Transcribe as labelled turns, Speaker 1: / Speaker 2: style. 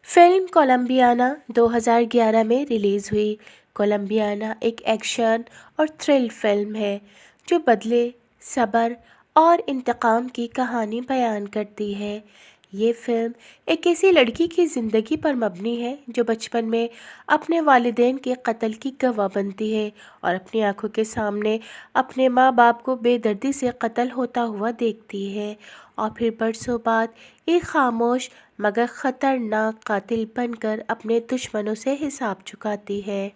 Speaker 1: Film کولمبیانا 2011 میں release ہوئی۔ کولمبیانا ایک ایکشن اور تھرل فلم ہے جو بدلے، صبر اور انتقام کی کہانی بیان کرتی ہے۔ یہ فلم ایک ایسی لڑکی کی زندگی پر مبنی ہے جو بچپن میں اپنے والدین کے قتل کی گواہ بنتی ہے اور اپنی آنکھوں کے سامنے اپنے ماں باپ کو بے دردی سے قتل ہوتا ہوا دیکھتی ہے، اور پھر برسوں بعد ایک خاموش مگر خطرناک قاتل بن کر اپنے دشمنوں سے حساب چکاتی ہے۔